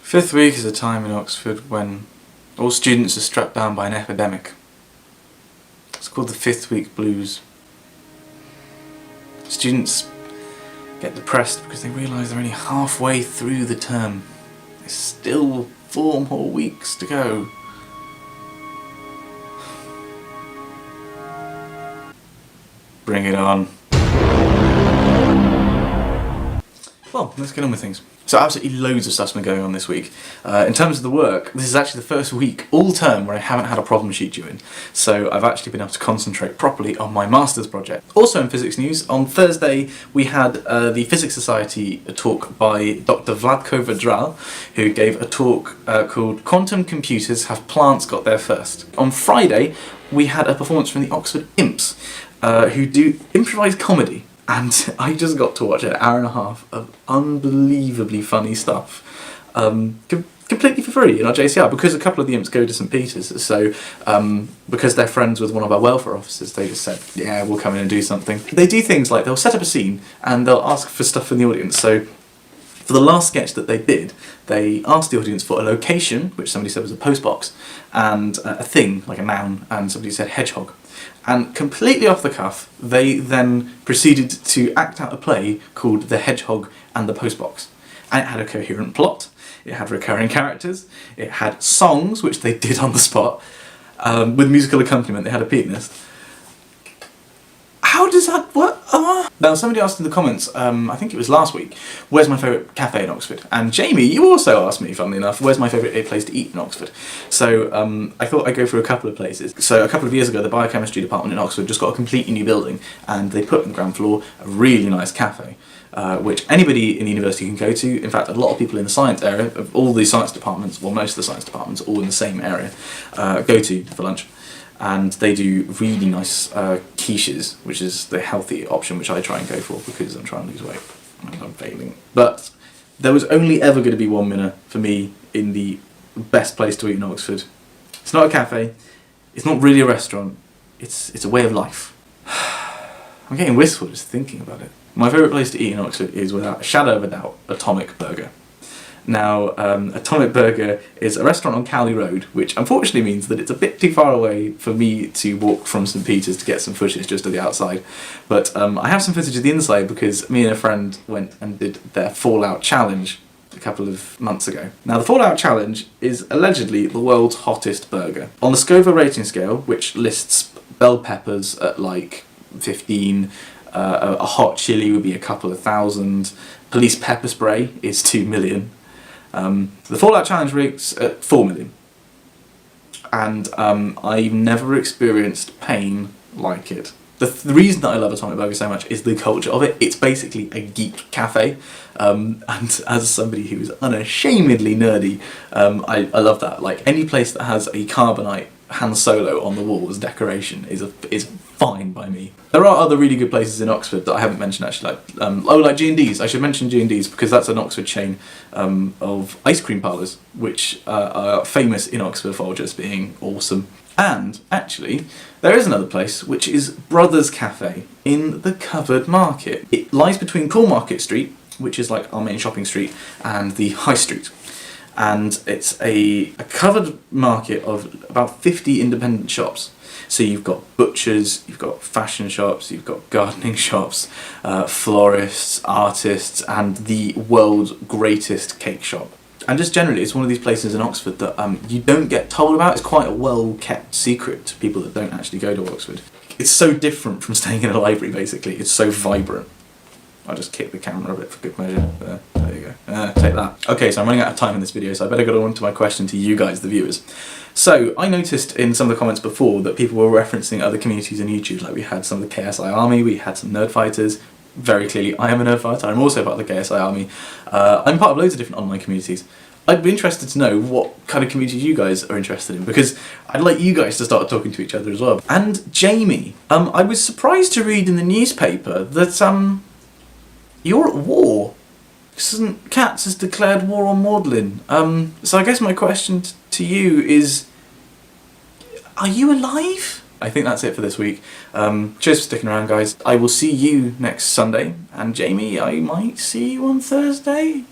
Fifth week is a time in Oxford when all students are strapped down by an epidemic. It's called the fifth week blues. Students get depressed because they realise they're only halfway through the term. There's still 4 more weeks to go. Bring it on. Well, let's get on with things. So absolutely loads of stuff's been going on this week. In terms of the work, this is actually the first week all term where I haven't had a problem sheet due in. So I've actually been able to concentrate properly on my master's project. Also in physics news, on Thursday we had the Physics Society talk by Dr. Vladko Vedral, who gave a talk called Quantum Computers Have Plants Got There First? On Friday we had a performance from the Oxford Imps, who do improvised comedy. And I just got to watch an hour and a half of unbelievably funny stuff, completely for free in our JCR, because a couple of the imps go to St Peter's, so because they're friends with one of our welfare officers, they just said, yeah, we'll come in and do something. They do things like they'll set up a scene and they'll ask for stuff from the audience. So for the last sketch that they did, they asked the audience for a location, which somebody said was a postbox, and a thing, like a noun, and somebody said hedgehog. And completely off the cuff, they then proceeded to act out a play called The Hedgehog and the Postbox. And it had a coherent plot, it had recurring characters, it had songs, which they did on the spot, with musical accompaniment. They had a pianist. How does that work? Now somebody asked in the comments, I think it was last week, where's my favourite cafe in Oxford? And Jamie, you also asked me, funnily enough, where's my favourite place to eat in Oxford? So I thought I'd go through a couple of places. So a couple of years ago, the biochemistry department in Oxford just got a completely new building, and they put on the ground floor a really nice cafe, which anybody in the university can go to. In fact, a lot of people in the science area, of all the science departments, well, most of the science departments, all in the same area, go to for lunch. And they do really nice quiches, which is the healthy option, which I try and go for because I'm trying to lose weight and I'm failing. But there was only ever going to be one winner for me in the best place to eat in Oxford. It's not a cafe, it's not really a restaurant, it's a way of life. I'm getting wistful just thinking about it. My favourite place to eat in Oxford is, without a shadow of a doubt, Atomic Burger. Now, Atomic Burger is a restaurant on Cowley Road, which unfortunately means that it's a bit too far away for me to walk from St Peter's to get some footage just to the outside. But I have some footage of the inside because me and a friend went and did their Fallout Challenge a couple of months ago. Now, the Fallout Challenge is allegedly the world's hottest burger. On the Scoville rating scale, which lists bell peppers at like 15, a hot chili would be a couple of thousand, police pepper spray is 2 million. The Fallout Challenge rates at 4 million, and I've never experienced pain like it. The reason that I love Atomic Burger so much is the culture of it. It's basically a geek cafe, and as somebody who's unashamedly nerdy, I love that. Like, any place that has a carbonite Han Solo on the wall as decoration is fine by me. There are other really good places in Oxford that I haven't mentioned actually, like G&D's. I should mention G&D's because that's an Oxford chain of ice cream parlours, which are famous in Oxford for just being awesome. And actually, there is another place, which is Brothers Cafe in the Covered Market. It lies between Cornmarket Street, which is like our main shopping street, and the High Street. And it's a covered market of about 50 independent shops. So you've got butchers, you've got fashion shops, you've got gardening shops, florists, artists, and the world's greatest cake shop. And just generally, it's one of these places in Oxford that you don't get told about. It's quite a well-kept secret to people that don't actually go to Oxford. It's so different from staying in a library, basically. It's so vibrant. I'll just kick the camera a bit for good measure. There you go. Take that. Okay, so I'm running out of time in this video, so I better get on to my question to you guys, the viewers. So, I noticed in some of the comments before that people were referencing other communities on YouTube, like we had some of the KSI Army, we had some nerd fighters. Very clearly, I am a nerd fighter. I'm also part of the KSI Army. I'm part of loads of different online communities. I'd be interested to know what kind of communities you guys are interested in, because I'd like you guys to start talking to each other as well. And Jamie, I was surprised to read in the newspaper that you're at war. Katz has declared war on Magdalen. So I guess my question to you is, are you alive? I think that's it for this week. Cheers for sticking around, guys. I will see you next Sunday, and Jamie, I might see you on Thursday.